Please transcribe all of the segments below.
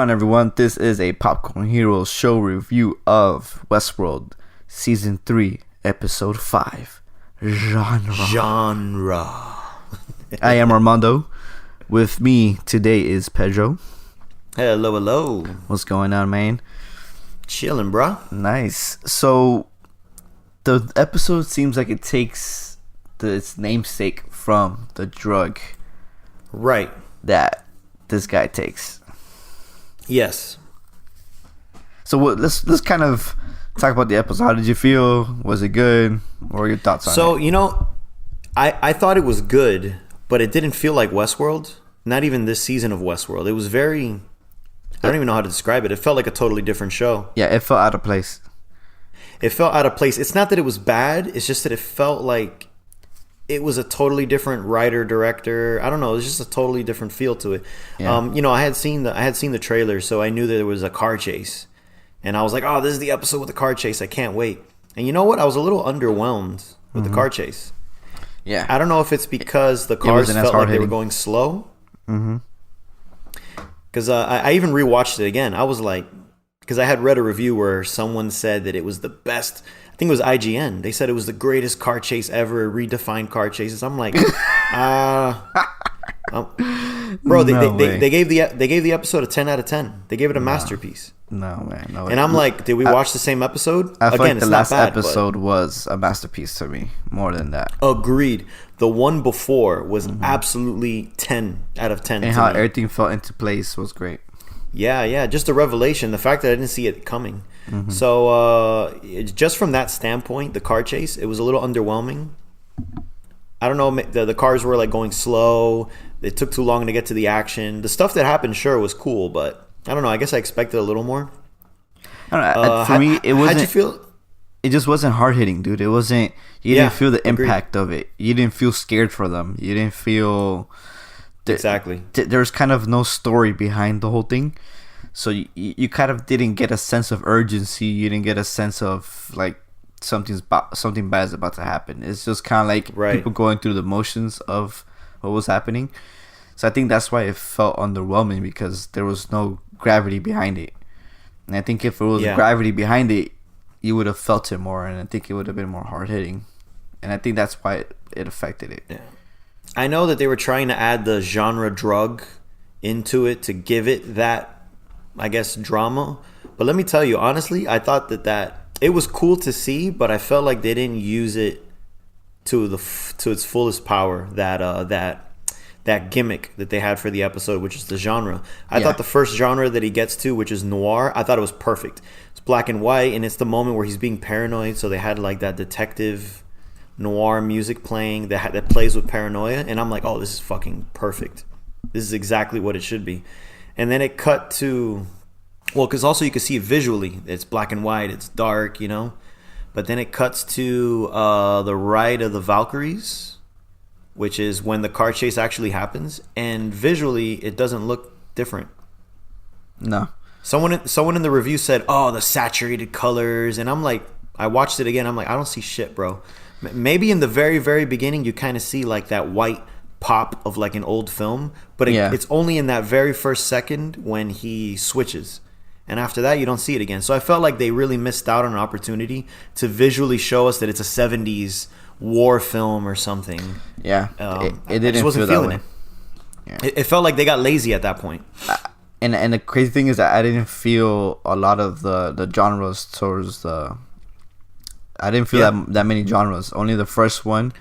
on, everyone? This is a Popcorn Heroes show review of Westworld Season 3, Episode 5, Genre. I am Armando. With me today is Pedro. Hello, hello. What's going on, man? Chilling, bro. Nice. So, the episode seems like it takes its namesake from the drug. Right. That this guy takes. Yes. So let's kind of talk about the episode. How did you feel? Was it good? What were your thoughts on it? So, I thought it was good, but it didn't feel like Westworld. Not even this season of Westworld. It was very... I don't even know how to describe it. It felt like a totally different show. Yeah, it felt out of place. It felt out of place. It's not that it was bad. It's just that it felt like it was a totally different writer, director. I don't know. It was just a totally different feel to it. Yeah. I had seen the trailer, so I knew that there was a car chase, and I was like, "Oh, this is the episode with the car chase. I can't wait." And you know what? I was a little underwhelmed with the car chase. Yeah. I don't know if it's because the cars felt like they were going slow. Mm-hmm. Because I even rewatched it again. I was like, because I had read a review where someone said that it was the best. I think it was IGN. They said it was the greatest car chase ever, redefined car chases. I'm like, bro, they gave the episode a 10 out of 10. They gave it a masterpiece. No, man. No. And I'm like, did we watch the same episode? I feel Again, like the last episode was a masterpiece to me, more than that. Agreed. The one before was absolutely 10 out of 10. And how everything fell into place was great. Yeah. Just a revelation. The fact that I didn't see it coming. Mm-hmm. So just from that standpoint, the car chase, it was a little underwhelming. I don't know. The cars were like going slow. It took too long to get to the action. The stuff that happened, sure, was cool, but I don't know. I guess I expected a little more. I don't know. For me, it wasn't. How'd you feel? It just wasn't hard hitting, dude. It wasn't. You didn't feel the impact of it. You didn't feel scared for them. You didn't feel. Exactly. There's kind of no story behind the whole thing, so you kind of didn't get a sense of urgency. You didn't get a sense of like something bad is about to happen. It's just kind of like people going through the motions of what was happening. So I think that's why it felt underwhelming, because there was no gravity behind it. And I think if there was gravity behind it, you would have felt it more, and I think it would have been more hard hitting. And I think that's why it affected it. Yeah. I know that they were trying to add the genre drug into it to give it that, I guess, drama. But let me tell you, honestly, I thought that it was cool to see, but I felt like they didn't use it to its fullest power. That gimmick that they had for the episode, which is the genre. I thought the first genre that he gets to, which is noir, I thought it was perfect. It's black and white, and it's the moment where he's being paranoid, so they had like that detective noir music playing that plays with paranoia, and I'm like, oh, this is fucking perfect. This is exactly what it should be. And then it cut to, well, because also you can see it visually. It's black and white, it's dark, but then it cuts to the Ride of the Valkyries, which is when the car chase actually happens, and visually it doesn't look different. No. Someone in the review said, "Oh, the saturated colors," and I'm like, I watched it again. I'm like, I don't see shit, bro. Maybe in the very, very beginning you kind of see like that white pop of like an old film, but it's only in that very first second when he switches, and after that you don't see it again. So I felt like they really missed out on an opportunity to visually show us that it's a 70s war film or something. Yeah, it didn't feel that way. Yeah. It felt like they got lazy at that point. And the crazy thing is that I didn't feel a lot of the genres towards the. I didn't feel that many genres. Only the first one,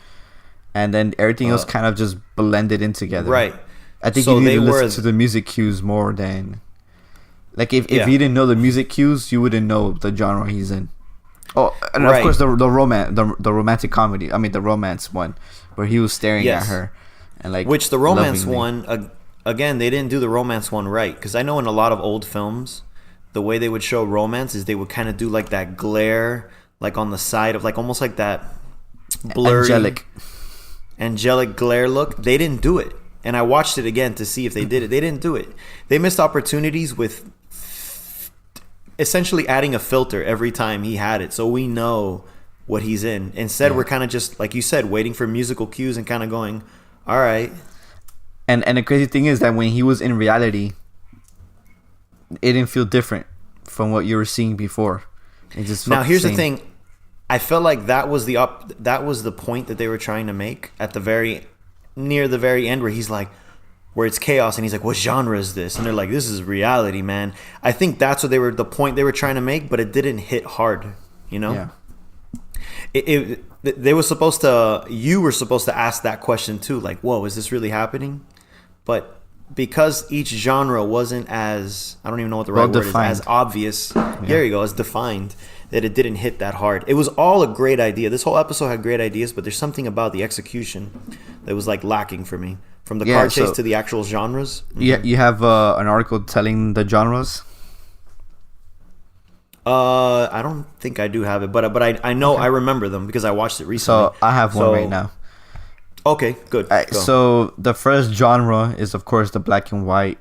and then everything else kind of just blended in together. Right. I think you need to listen to the music cues more than, like if you didn't know the music cues, you wouldn't know the genre he's in. Oh, and of course the romantic comedy. I mean the romance one, where he was staring at her, and like which the romance one again they didn't do the romance one right, because I know in a lot of old films, the way they would show romance is they would kind of do like that glare, like on the side of like almost like that blurry angelic glare look. They didn't do it, and I watched it again to see if they did it. They didn't do it. They missed opportunities with essentially adding a filter every time he had it, so we know what he's in. Instead, we're kind of just, like you said, waiting for musical cues and kind of going, all right. And the crazy thing is that when he was in reality, it didn't feel different from what you were seeing before. It just felt Now here's the same. thing. I felt like that was the point that they were trying to make at near the very end, where he's like, where it's chaos, and he's like, what genre is this? And they're like, this is reality, man. I think that's what the point they were trying to make, but it didn't hit hard, you know? Yeah. You were supposed to ask that question too, like, whoa, is this really happening? But because each genre wasn't as, I don't even know what the right word is, as obvious, there you go, as defined, that it didn't hit that hard. It was all a great idea. This whole episode had great ideas, but there's something about the execution that was like lacking for me. From the car chase to the actual genres. Yeah, you have an article telling the genres. I don't think I do have it, but I know, I remember them because I watched it recently. So I have one right now. Okay, good. So the first genre is, of course, the black and white,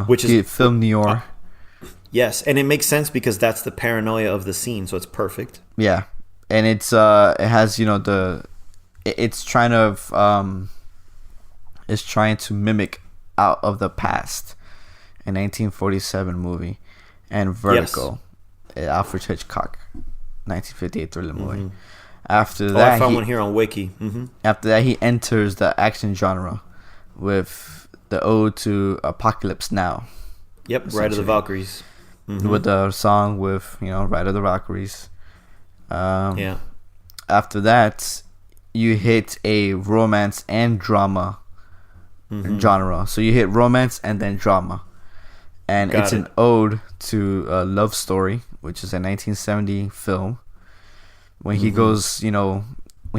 which is film noir. Yes, and it makes sense because that's the paranoia of the scene, so it's perfect. Yeah, and it has it's trying to mimic Out of the Past, a 1947 movie, and Vertigo, Alfred Hitchcock, 1958 thriller movie. After that, I found one here on Wiki. After that, he enters the action genre with the ode to Apocalypse Now. Yep, Ride of the Valkyries. With the song with Ride of the Valkyries. Yeah. After that, you hit a romance and drama genre. So you hit romance and then drama, and it's an ode to a Love Story, which is a 1970 film. When he goes, when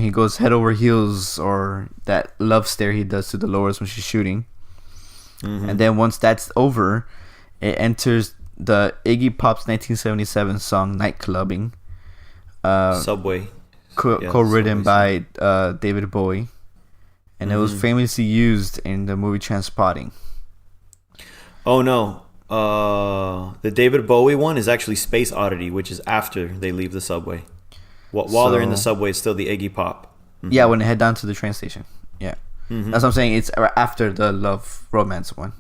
he goes head over heels, or that love stare he does to Dolores when she's shooting, and then once that's over, it enters the Iggy Pop's 1977 song "Night Clubbing," Subway, co-written by David Bowie. And it was famously used in the movie Trainspotting. Oh no, the David Bowie one is actually Space Oddity, which is after they leave the subway. While they're in the subway, it's still the Iggy Pop. Yeah, when they head down to the train station. Yeah, that's what I'm saying. It's after the love romance one.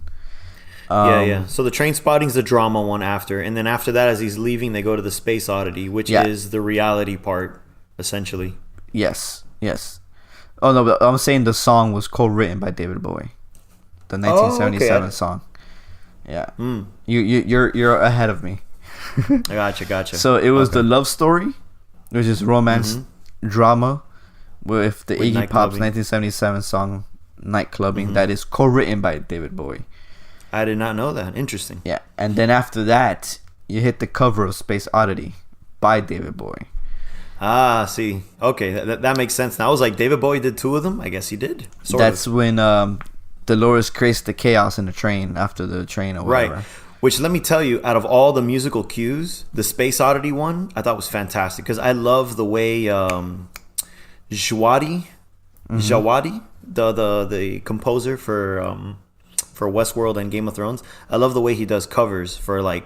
Yeah. So the Trainspotting's the drama one after, and then after that, as he's leaving, they go to the Space Oddity, which is the reality part, essentially. Yes. Oh no, but I'm saying the song was co-written by David Bowie, the 1977 song. Yeah, you're ahead of me. I gotcha. So it was the Love Story, which is romance drama, with the Iggy Pop's 1977 song "Night Clubbing" that is co-written by David Bowie. I did not know that. Interesting. Yeah, and then after that, you hit the cover of Space Oddity by David Bowie. Ah, see. Okay, that makes sense now. I was like, David Bowie did two of them? I guess he did. That's when Dolores creates the chaos in the train after the train or whatever. Right. Which, let me tell you, out of all the musical cues, the Space Oddity one, I thought was fantastic. Because I love the way Jawadi, the composer for Westworld and Game of Thrones, I love the way he does covers for, like,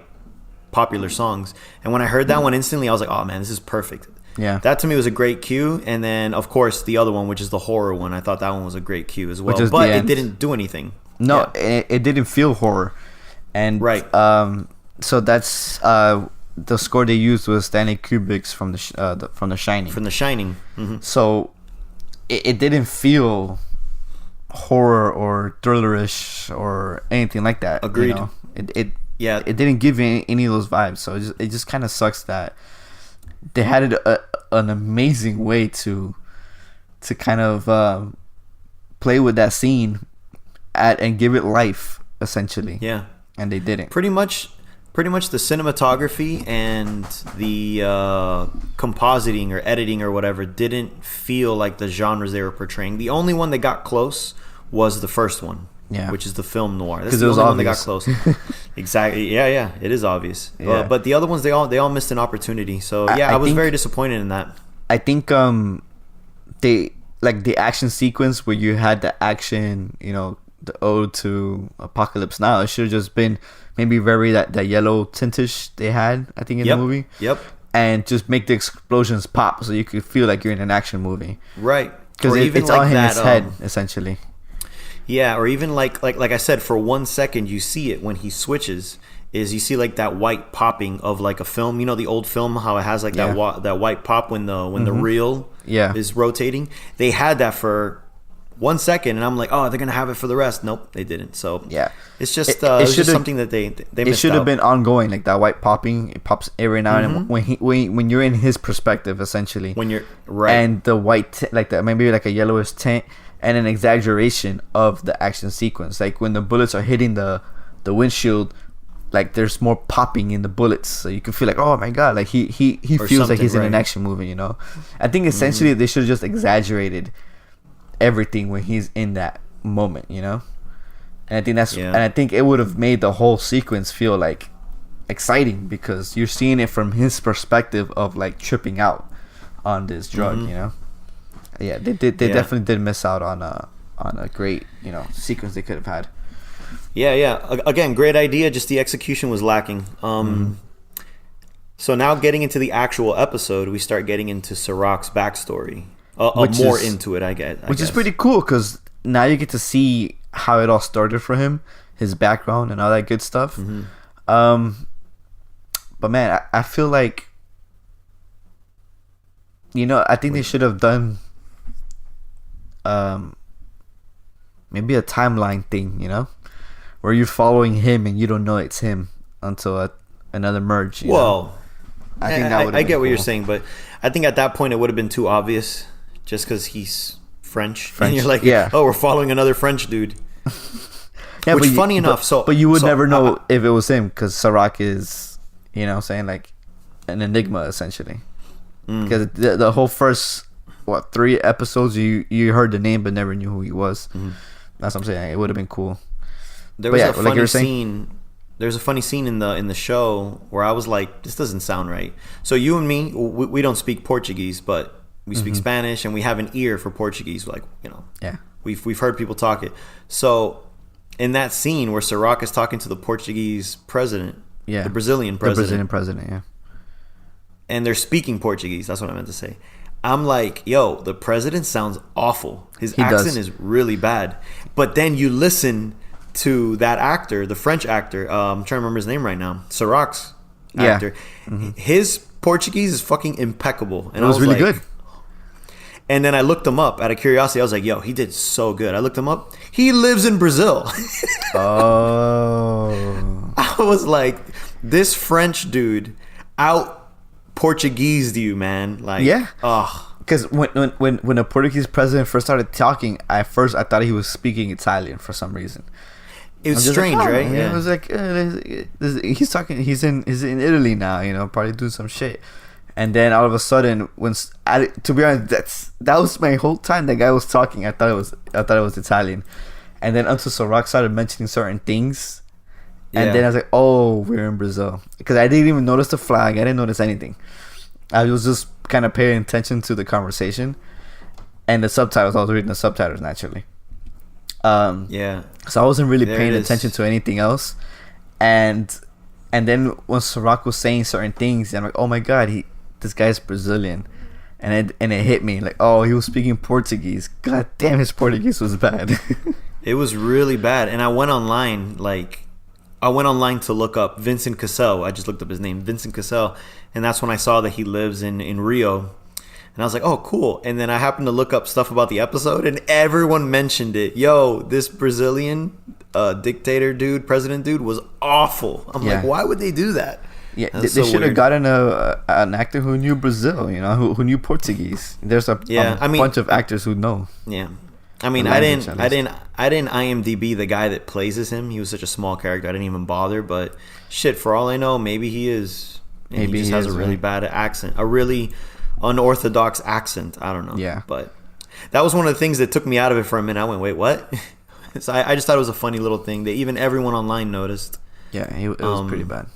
popular songs. And when I heard that one instantly, I was like, oh, man, this is perfect. Yeah, that to me was a great cue. And then, of course, the other one, which is the horror one, I thought that one was a great cue as well. But it didn't do anything. No, it didn't feel horror. And so that's the score they used was Stanley Kubrick's from the Shining. From The Shining. So it didn't feel horror or thrillerish or anything like that. Agreed. It didn't give you any of those vibes. So it just kind of sucks that they had an amazing way to kind of play with that scene and give it life, essentially. Yeah. And they didn't. Pretty much the cinematography and the compositing or editing or whatever didn't feel like the genres they were portraying. The only one that got close was the first one. Yeah. Which is the film noir. That's the only one that got close. Exactly. Yeah. It is obvious. Yeah. But the other ones, they all missed an opportunity. So I was very disappointed in that. I think they like the action sequence where you had the action, the ode to Apocalypse Now. It should have just been maybe very that yellow tintish they had, I think, in the movie. Yep. And just make the explosions pop so you could feel like you're in an action movie. Right. Because it's like all in his head, essentially. Yeah, or even like I said, for 1 second you see it when he switches, is you see like that white popping of like a film. You know the old film, how it has like that white pop when the reel is rotating. They had that for 1 second, and I'm like, oh, they're gonna have it for the rest. Nope, they didn't. So it's just it's just something that they it should have been ongoing, like that white popping. It pops every now and then when you're in his perspective, essentially. When you're right, and the white like that, maybe like a yellowish tint and an exaggeration of the action sequence, like when the bullets are hitting the windshield. Like there's more popping in the bullets, so you can feel like, oh my god, like he feels like he's in an action movie, you know. I think essentially they should have just exaggerated everything when he's in that moment, you know. And I think and I think it would have made the whole sequence feel like exciting because you're seeing it from his perspective of like tripping out on this drug, you know. Yeah, they definitely did miss out on a great, you know, sequence they could have had. Yeah. Again, great idea. Just the execution was lacking. So now getting into the actual episode, we start getting into Sirach's backstory. Into it, I guess. Which is pretty cool because now you get to see how it all started for him, his background, and all that good stuff. But man, I feel like, you know, I think they should have done maybe a timeline thing, you know, where you're following him and you don't know it's him until another merge. Well, I think that I get what you're saying, but I think at that point it would have been too obvious, just because he's French, and you're like, oh, we're following another French dude. Which, funny enough, but you would never know if it was him because Sirach is, you know, saying like an enigma essentially. Because the whole first 3 episodes, you heard the name but never knew who he was. That's what I'm saying. It would have been cool. There was a funny scene. There's a funny scene in the show where I was like, this doesn't sound right. So you and me, we don't speak Portuguese, but we speak Spanish, and we have an ear for Portuguese. Like, you know, we've heard people talk it. So in that scene where Sirach is talking to the Portuguese president, the Brazilian president, and they're speaking Portuguese. That's what I meant to say. I'm like, yo, the president sounds awful. His accent is really bad. But then you listen to that actor, the French actor, I'm trying to remember his name right now, Sirach's actor. His Portuguese is fucking impeccable. And it was really like, good. And then I looked him up out of curiosity. I was like, yo, he did so good. I looked him up. He lives in Brazil. Oh. I was like, this French dude out Portuguese to you, man. Like, because when a Portuguese president first started talking, I thought he was speaking Italian for some reason. It was strange, like, right? Yeah. It was like he's talking. He's in Italy now, you know, probably doing some shit. And then all of a sudden, to be honest, that was my whole time. That guy was talking. I thought it was Italian. And then until Sirach started mentioning certain things. And then I was like, oh, we're in Brazil. Because I didn't even notice the flag. I didn't notice anything. I was just kind of paying attention to the conversation. And the subtitles. I was reading the subtitles, naturally. So I wasn't really paying attention to anything else. And then when Sirach was saying certain things, I'm like, oh my God, this guy's Brazilian. And it hit me. Like, oh, he was speaking Portuguese. God damn, his Portuguese was bad. It was really bad. And I went online, to look up Vincent Cassel. I just looked up his name, Vincent Cassel, and that's when I saw that he lives in Rio. And I was like, oh, cool. And then I happened to look up stuff about the episode, and everyone mentioned it. Yo, this Brazilian dictator dude, president dude, was awful. I'm like, why would they do that? Yeah, they should have gotten an actor who knew Brazil, you know, who knew Portuguese. There's a bunch of actors who know. Yeah. I mean, I didn't IMDb the guy that plays as him. He was such a small character. I didn't even bother. But shit, for all I know, maybe he is. Maybe he just has a really bad accent, a really unorthodox accent. I don't know. Yeah. But that was one of the things that took me out of it for a minute. I went, wait, what? So I just thought it was a funny little thing that even everyone online noticed. Yeah, it was pretty bad.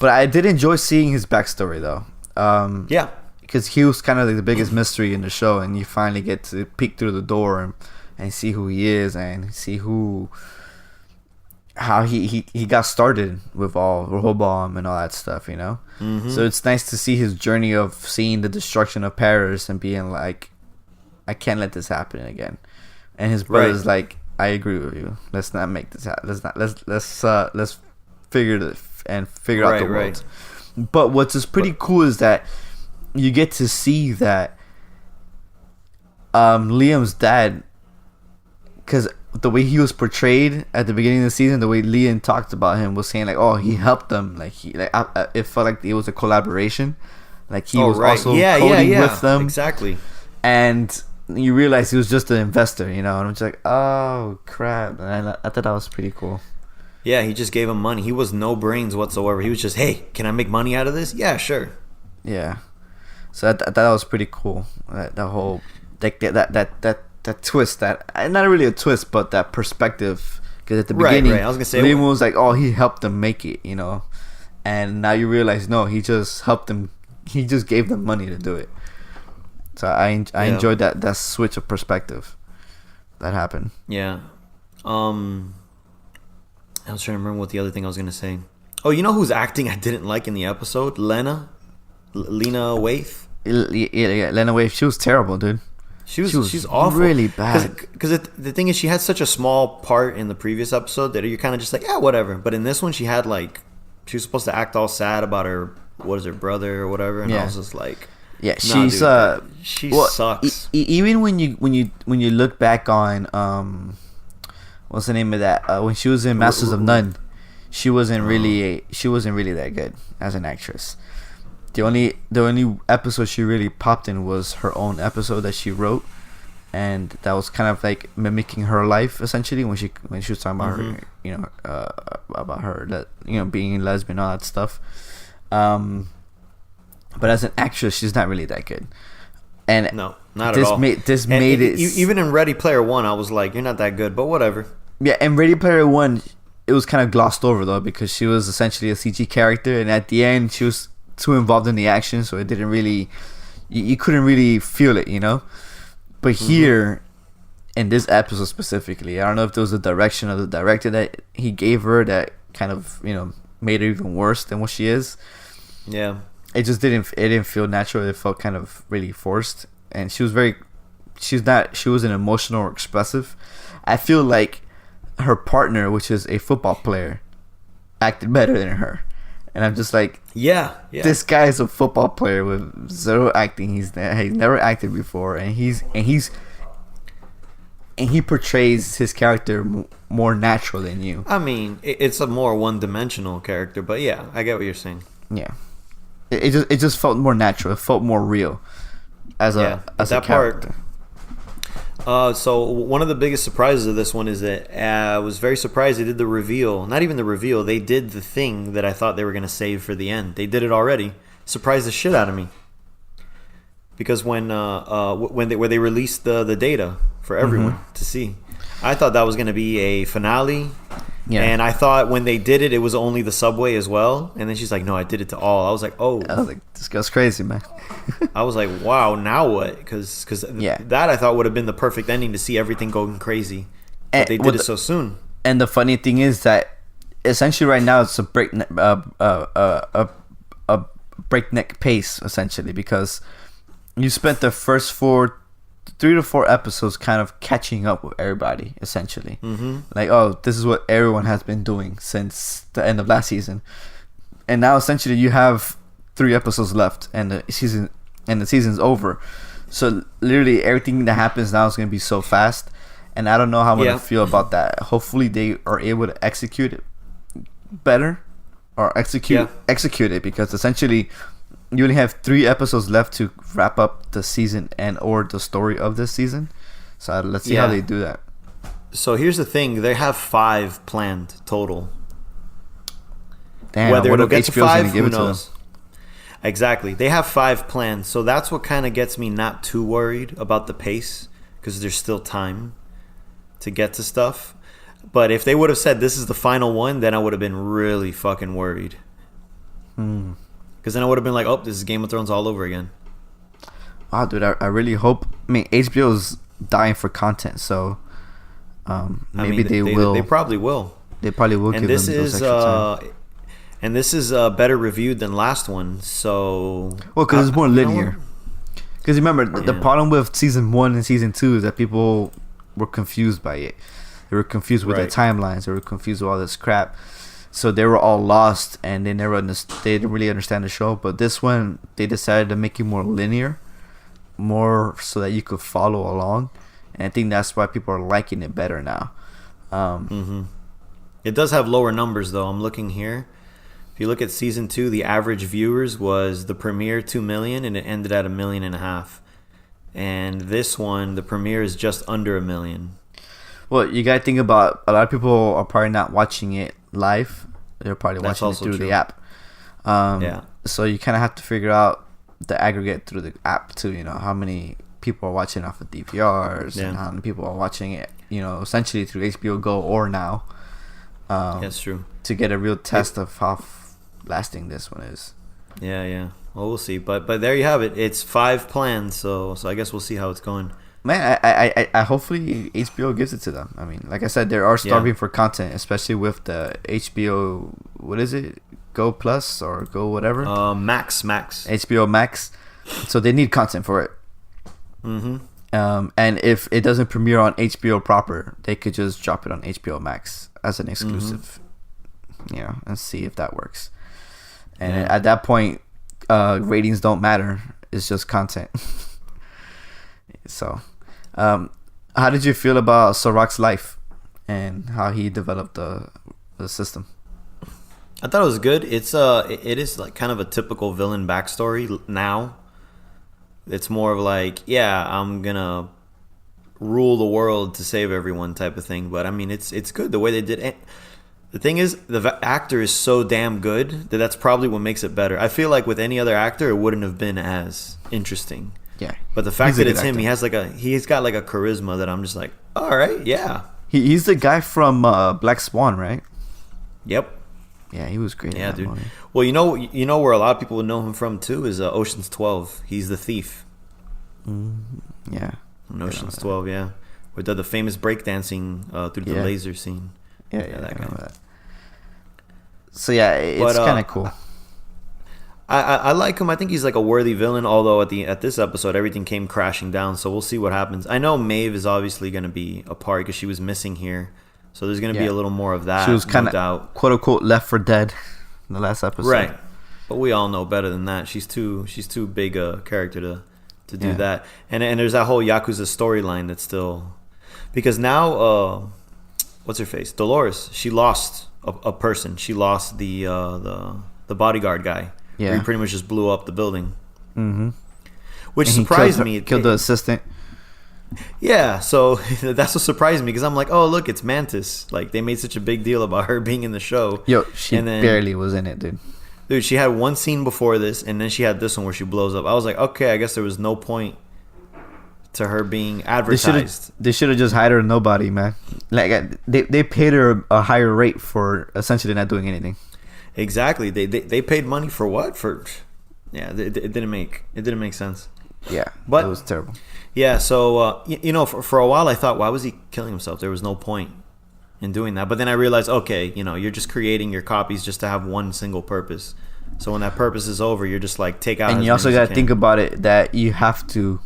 But I did enjoy seeing his backstory, though. Yeah. Because he was kind of like the biggest mystery in the show, and you finally get to peek through the door and see who he is and see how he got started with all Rehoboam and all that stuff, you know. So it's nice to see his journey of seeing the destruction of Paris and being like, I can't let this happen again. And his brother's like, I agree with you. Let's not make this happen. Let's figure out the world. But what's just pretty cool is that you get to see that Liam's dad, because the way he was portrayed at the beginning of the season, the way Liam talked about him was saying like, oh, he helped them, like it felt like it was a collaboration, like he was also coding with them, exactly. And you realize he was just an investor, and I'm just like, oh crap. And I thought that was pretty cool. Yeah, he just gave him money. He was no brains whatsoever. He was just, hey, can I make money out of this? Yeah, sure. Yeah. So that was pretty cool. That whole like that twist, that not really a twist, but that perspective. Because at the beginning, I was gonna say, Liam was like, oh, he helped them make it, and now you realize no, he just helped them. He just gave them money to do it. So I enjoyed that switch of perspective that happened. Yeah. I was trying to remember what the other thing I was going to say. Oh, you know whose acting I didn't like in the episode? Lena Waithe. Yeah, Lena Waithe. She was terrible, dude. She's awful. Really bad. Because the thing is, she had such a small part in the previous episode that you're kind of just like, yeah, whatever. But in this one, she was supposed to act all sad about her brother or whatever, and I was just like, yeah, nah, she sucks. Even when you look back on what's the name of that? When she was in Masters of None, she wasn't really that good as an actress. The only episode she really popped in was her own episode that she wrote, and that was kind of like mimicking her life essentially when she was talking about her, about her being lesbian, all that stuff. But as an actress, she's not really that good. And no, not at all. This made it even in Ready Player One, I was like, you're not that good, but whatever. Yeah, in Ready Player One, it was kind of glossed over though, because she was essentially a CG character, and at the end she was too involved in the action, so it didn't really, you couldn't really feel it, But here, in this episode specifically, I don't know if there was a direction of the director that he gave her that kind of made her even worse than what she is. Yeah, it just didn't feel natural. It felt kind of really forced, and she wasn't emotional or expressive. I feel like her partner, which is a football player, acted better than her, and I'm just like, yeah. This guy is a football player with zero acting. He's never acted before, and he portrays his character more natural than you. I mean, it's a more one-dimensional character, but yeah, I get what you're saying. Yeah, it just felt more natural. It felt more real as a character. Part. So one of the biggest surprises of this one is that I was very surprised they did the reveal. Not even the reveal. They did the thing that I thought they were going to save for the end. They did it already. Surprised the shit out of me. Because when they released the data for everyone to see, I thought that was going to be a finale. Yeah. And I thought when they did it, it was only the subway as well. And then she's like, no, I did it to all. I was like, oh. I was like, this girl's crazy, man. I was like, wow, now what? Because that I thought would have been the perfect ending to see everything going crazy. But they did it so soon. And the funny thing is that essentially right now it's a breakneck pace, essentially, because you spent the first 3 to 4 episodes kind of catching up with everybody, essentially. Like, oh, this is what everyone has been doing since the end of last season, and now essentially you have 3 episodes left, and the season's over. So literally everything that happens now is going to be so fast, and I don't know how I'm going to feel about that. Hopefully they are able to execute it better, or execute it, because essentially you only have 3 episodes left to wrap up the season or the story of this season. So let's see how they do that. So here's the thing: they have 5 planned total. Damn, whether it'll get HBO's to 5, give who it knows? Exactly, they have 5 planned, so that's what kind of gets me not too worried about the pace, because there's still time to get to stuff. But if they would have said this is the final one, then I would have been really fucking worried. Because then I would have been like, oh, this is Game of Thrones all over again. Wow, dude, I really hope. I mean, HBO's dying for content, so maybe they will. They probably will. They probably will. And give them those extra time. And this is better reviewed than last one, so. Well, because it's more linear. Because remember, the problem with season 1 and season 2 is that people were confused by it. They were confused with the timelines. They were confused with all this crap. so they were all lost and they they didn't really understand the show. But this one, they decided to make it more linear, more so that you could follow along, and I think that's why people are liking it better now. It does have lower numbers though. I'm looking here. If you look at season 2, the average viewers was the premiere 2 million and it ended at 1.5 million. And this one, the premiere is just under 1 million. Well, you gotta think about, a lot of people are probably not watching it live. They're probably watching it through the app. So you kind of have to figure out the aggregate through the app too. You know, how many people are watching off of DVRs and how many people are watching it. You know, essentially through HBO Go or Now. That's true. To get a real test of how lasting this one is. Yeah. Well, we'll see. But there you have it. It's 5 plans. So I guess we'll see how it's going. Man, I hopefully HBO gives it to them. I mean, like I said, they are starving for content, especially with the HBO. What is it? Go Plus or Go whatever? Max. HBO Max. So they need content for it. And if it doesn't premiere on HBO proper, they could just drop it on HBO Max as an exclusive. You know, and see if that works. And at that point, ratings don't matter. It's just content. So. How did you feel about Sirach's life and how he developed the system? I thought it was good. It is like kind of a typical villain backstory now. It's more of like, I'm gonna rule the world to save everyone type of thing. But I mean, it's good the way they did it. The thing is, the actor is so damn good that's probably what makes it better. I feel like with any other actor, it wouldn't have been as interesting. Yeah, but the fact that it's him, he's got like a charisma that I'm just like, all right, yeah. He's the guy from Black Swan, right? Yep. Yeah, he was great. Yeah, dude. Movie. Well, you know where a lot of people would know him from too is Ocean's 12. He's the thief. Yeah. In Ocean's 12, yeah, with the famous breakdancing through the laser scene. Yeah, that guy. That. So yeah, it's kind of cool. I like him. I think he's like a worthy villain. Although at this episode, everything came crashing down. So we'll see what happens. I know Maeve is obviously going to be a part because she was missing here. So there's going to be a little more of that. She was kind of quote unquote left for dead in the last episode, right? But we all know better than that. She's too big a character to do that. And there's that whole Yakuza storyline that's still, because now what's her face, Dolores. She lost a person. She lost the bodyguard guy. Yeah, he pretty much just blew up the building. Which surprised me. Killed the assistant. Yeah, so that's what surprised me because I'm like, oh look, it's Mantis. Like they made such a big deal about her being in the show. Yo, she barely was in it, dude. Dude, she had one scene before this, and then she had this one where she blows up. I was like, okay, I guess there was no point to her being advertised. They should have just hired her nobody, man. Like they paid her a higher rate for essentially not doing anything. Exactly. They paid money for what? It didn't make sense. Yeah, but it was terrible. Yeah, so for a while I thought, why was he killing himself? There was no point in doing that. But then I realized, okay, you're just creating your copies just to have one single purpose. So when that purpose is over, you're just like take out. And you also got to think about it that you have to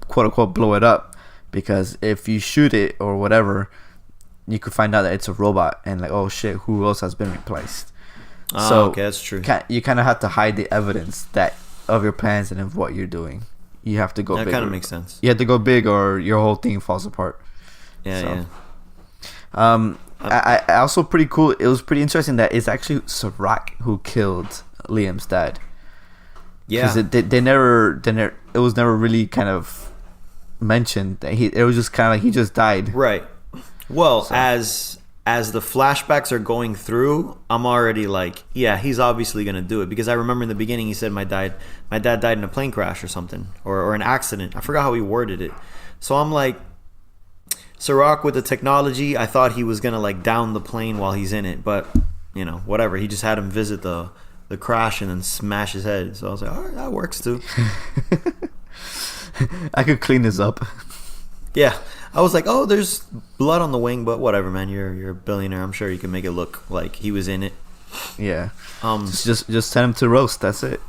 quote unquote blow it up, because if you shoot it or whatever, you could find out that it's a robot and like, oh shit, who else has been replaced? So okay, that's true. You kind of have to hide the evidence that of your plans and of what you're doing. You have to go big. That kind of makes sense. You have to go big or your whole thing falls apart. Yeah. I also pretty cool. It was pretty interesting that it's actually Sirach who killed Liam's dad. Yeah. Because it was never really kind of mentioned that it was just kind of like he just died. Right. Well, so, as the flashbacks are going through, I'm already like, yeah, he's obviously gonna do it, because I remember in the beginning he said my dad died in a plane crash or something, or an accident. I forgot how he worded it. So I'm like, Sirach with the technology, I thought he was gonna like down the plane while he's in it, but whatever. He just had him visit the crash and then smash his head. So I was like, all right, that works too. I could clean this up. Yeah. I was like, oh, there's blood on the wing, but whatever, man. You're a billionaire. I'm sure you can make it look like he was in it. Yeah. Just send him to roast. That's it.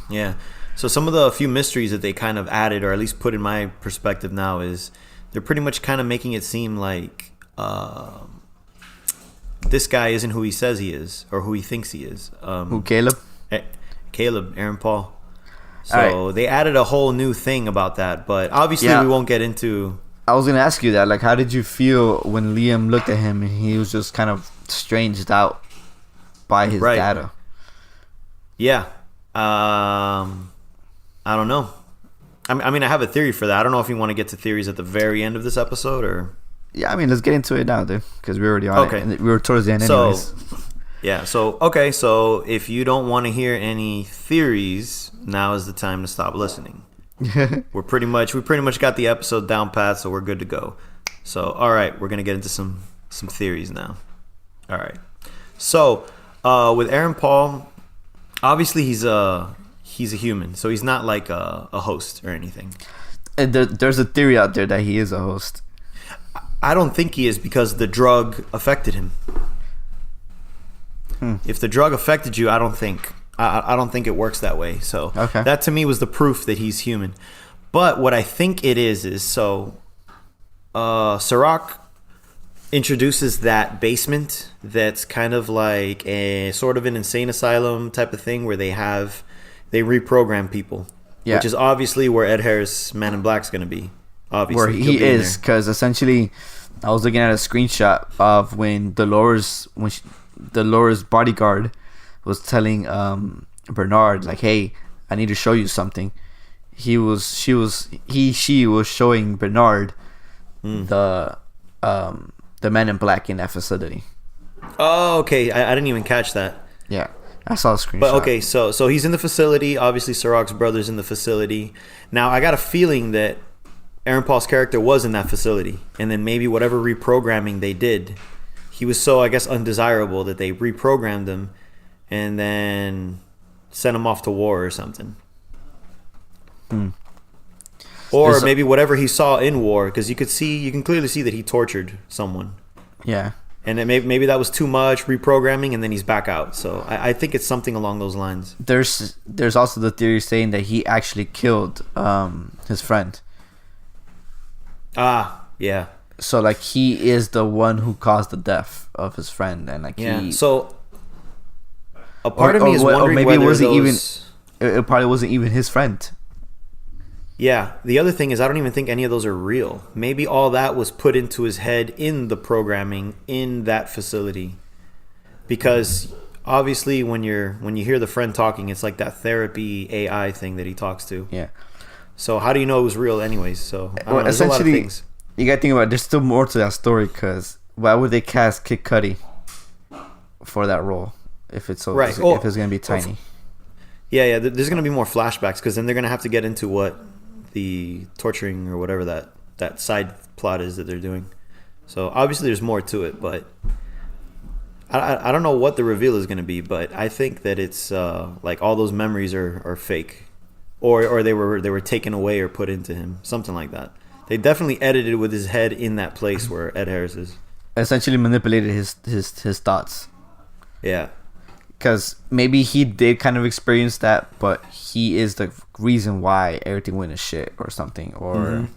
Yeah. So some of the few mysteries that they kind of added, or at least put in my perspective now, is they're pretty much kind of making it seem like this guy isn't who he says he is or who he thinks he is. Who, Caleb? Caleb, Aaron Paul. So they added a whole new thing about that, but obviously we won't get into. I was gonna ask you that. Like, how did you feel when Liam looked at him and he was just kind of stranged out by his data? Yeah, I don't know. I mean, I have a theory for that. I don't know if you want to get to theories at the very end of this episode or. Yeah, I mean, let's get into it now, dude, because we're already on it. And we were towards the end, anyways. Yeah. So if you don't want to hear any theories, now is the time to stop listening. we pretty much got the episode down pat, so we're good to go. So all right, we're gonna get into some theories now. All right. So with Aaron Paul, obviously he's a human, so he's not like a host or anything. And there's a theory out there that he is a host. I don't think he is because the drug affected him. If the drug affected you, I don't think it works that way. So that to me was the proof that he's human. But what I think it is Serac introduces that basement that's kind of like a sort of an insane asylum type of thing where they reprogram people. Yeah. Which is obviously where Ed Harris, Man in Black's going to be. Obviously, where he is, because essentially I was looking at a screenshot of when Dolores bodyguard was telling Bernard, like, hey, I need to show you something. She was showing Bernard the Man in Black in that facility. Oh, okay. I didn't even catch that. Yeah, I saw a screenshot. But okay, so he's in the facility. Obviously, Serac's brother's in the facility. Now, I got a feeling that Aaron Paul's character was in that facility, and then maybe whatever reprogramming they did, he was so, I guess, undesirable that they reprogrammed him and then sent him off to war or something. Or maybe whatever he saw in war, because you can clearly see that he tortured someone. Yeah. And then maybe that was too much reprogramming, and then he's back out. So I think it's something along those lines. There's also the theory saying that he actually killed his friend. Yeah. So like he is the one who caused the death of his friend, and like So a part of me is wondering maybe whether it probably wasn't even his friend. Yeah. The other thing is I don't even think any of those are real. Maybe all that was put into his head in the programming in that facility, because obviously when you hear the friend talking, it's like that therapy AI thing that he talks to. Yeah. So how do you know it was real anyways? So there's a lot of things. You gotta think about it. There's still more to that story, because why would they cast Kid Cudi for that role if it's if it's gonna be tiny? Yeah. There's gonna be more flashbacks, because then they're gonna have to get into what the torturing or whatever that side plot is that they're doing. So obviously there's more to it, but I don't know what the reveal is gonna be. But I think that it's like all those memories are fake, or they were taken away or put into him, something like that. They definitely edited with his head in that place where Ed Harris is. Essentially manipulated his thoughts. Yeah. Because maybe he did kind of experience that, but he is the reason why everything went to shit or something. Or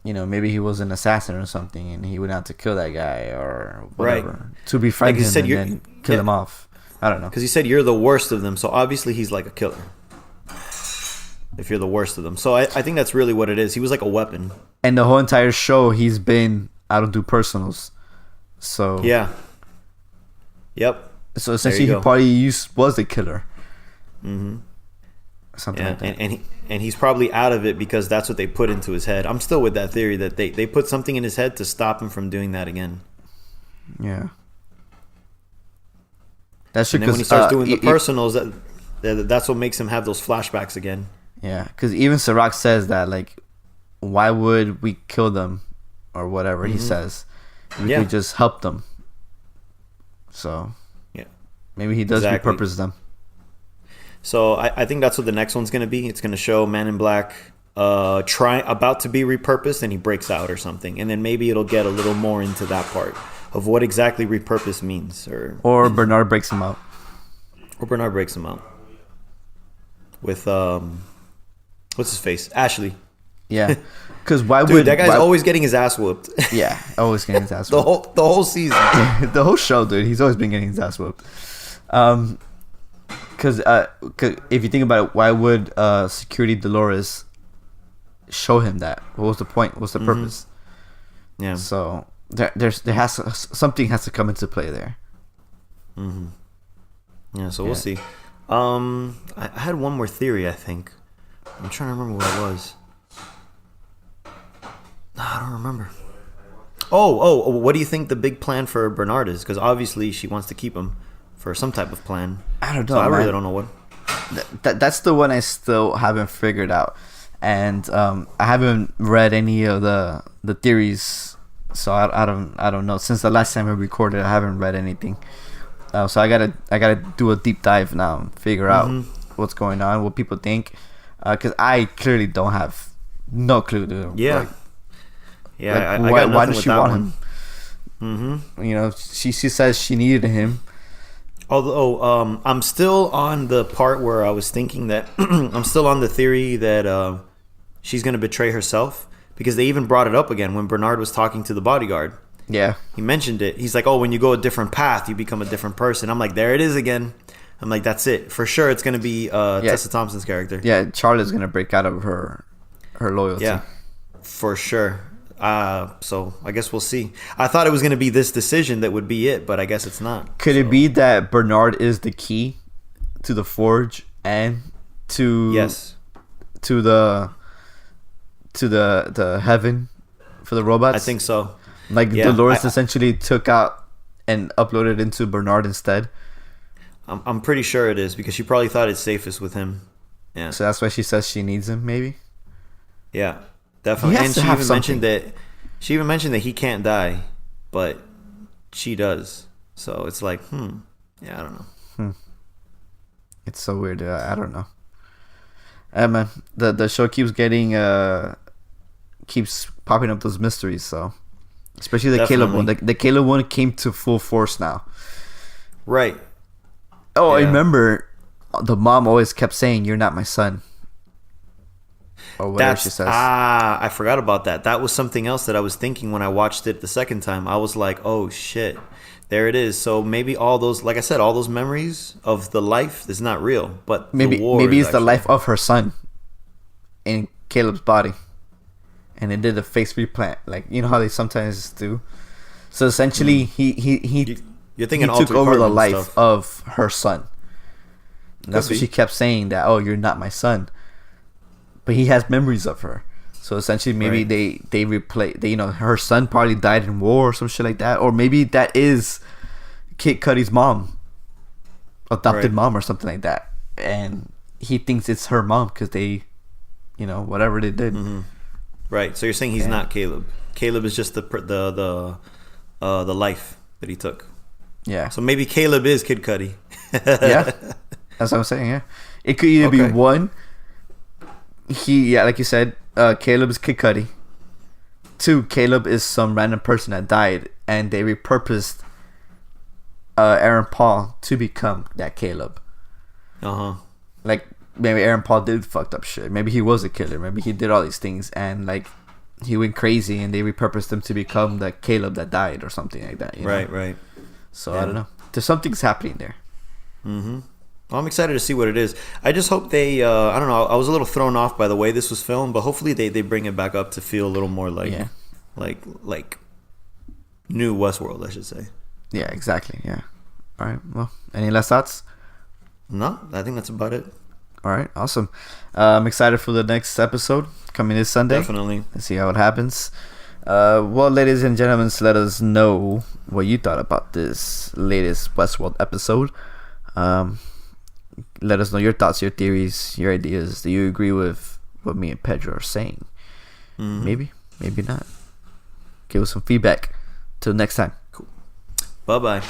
maybe he was an assassin or something and he went out to kill that guy or whatever. Right. To befriend him and then kill him off. I don't know. Because he said you're the worst of them, so obviously he's like a killer. If you're the worst of them. So I think that's really what it is. He was like a weapon. And the whole entire show, he's been, I don't do personals. So. Yeah. Yep. So essentially, he probably was the killer. Mm-hmm. Something like that. And he's probably out of it because that's what they put into his head. I'm still with that theory that they put something in his head to stop him from doing that again. Yeah. That's because when he starts doing the personals, that's what makes him have those flashbacks again. Yeah, because even Serac says that, like, why would we kill them or whatever he says? We could just help them. So, yeah, maybe he does repurpose them. So I think that's what the next one's going to be. It's going to show Man in Black about to be repurposed, and he breaks out or something, and then maybe it'll get a little more into that part of what exactly repurpose means, or Bernard breaks him out. With what's his face? Ashley. Yeah, because why Dude, would that guy's why, always getting his ass whooped. Yeah, always getting his ass the whooped. whole season. The whole show, dude. He's always been getting his ass whooped. Because if you think about it, why would Security Dolores show him that? What was the point? What's the purpose? Yeah. So something has to come into play there. Yeah. So we'll see. I had one more theory. I think I'm trying to remember what it was. No, I don't remember. Oh, what do you think the big plan for Bernard is? Because obviously she wants to keep him for some type of plan. I don't know. So I really don't know what. That's the one I still haven't figured out, and I haven't read any of the theories, so I don't know. Since the last time we recorded, I haven't read anything. So I gotta do a deep dive now and figure out what's going on, what people think, because I clearly don't have no clue, dude. Yeah. Like, why does she want him? You know, she says she needed him. Although I'm still on the part where I was thinking that I'm still on the theory that she's going to betray herself, because they even brought it up again when Bernard was talking to the bodyguard. Yeah. He mentioned it. He's like, oh, when you go a different path, you become a different person. I'm like, there it is again. I'm like, that's it. For sure it's going to be Tessa Thompson's character. Yeah, Charlotte's going to break out of her loyalty. Yeah, for sure. So I guess we'll see. I thought it was going to be this decision that would be it, but I guess it's not. Could it be that Bernard is the key to the forge and to the heaven for the robots? I think so. Like Dolores essentially took out and uploaded into Bernard instead. I'm pretty sure it is, because she probably thought it's safest with him. Yeah. So that's why she says she needs him, maybe. Yeah. Definitely. And she even mentioned that he can't die, but she does. So it's like, yeah, I don't know. It's so weird. I don't know. Man, the show keeps getting keeps popping up those mysteries. So especially the Caleb one. The Caleb one came to full force now. Right. Oh, yeah. I remember the mom always kept saying, "You're not my son." Or whatever she says. I forgot about that. That was something else that I was thinking when I watched it the second time. I was like, oh shit, there it is. So maybe all those, like I said, all those memories of the life is not real, but maybe it's the life of her son in Caleb's body, and it did a face replant, like you know how they sometimes do. So essentially, you're thinking he took over the life of her son. And that's what she kept saying, that you're not my son. But he has memories of her, so essentially maybe they replay. Her son probably died in war or some shit like that, or maybe that is Kid Cudi's mom, adopted mom or something like that, and he thinks it's her mom because they, whatever they did. Right. So you're saying he's not Caleb. Caleb is just the life that he took. Yeah. So maybe Caleb is Kid Cudi. Yeah, that's what I'm saying. Yeah, it could either be one. Like you said, Caleb is Kid Cudi. 2, Caleb is some random person that died, and they repurposed Aaron Paul to become that Caleb. Like maybe Aaron Paul did fucked up shit. Maybe he was a killer. Maybe he did all these things, and like he went crazy, and they repurposed him to become the Caleb that died or something like that. Right. So I don't know. There's something's happening there. Well, I'm excited to see what it is. I just hope they. I don't know. I was a little thrown off by the way this was filmed, but hopefully they bring it back up to feel a little more like new Westworld, I should say. Yeah, exactly. Yeah. All right. Well, any last thoughts? No, I think that's about it. All right. Awesome. I'm excited for the next episode coming this Sunday. Definitely. Let's see how it happens. Well, ladies and gentlemen, let us know what you thought about this latest Westworld episode. Let us know your thoughts, your theories, your ideas. Do you agree with what me and Pedro are saying? Maybe not. Give us some feedback. Till next time. Cool. Bye-bye.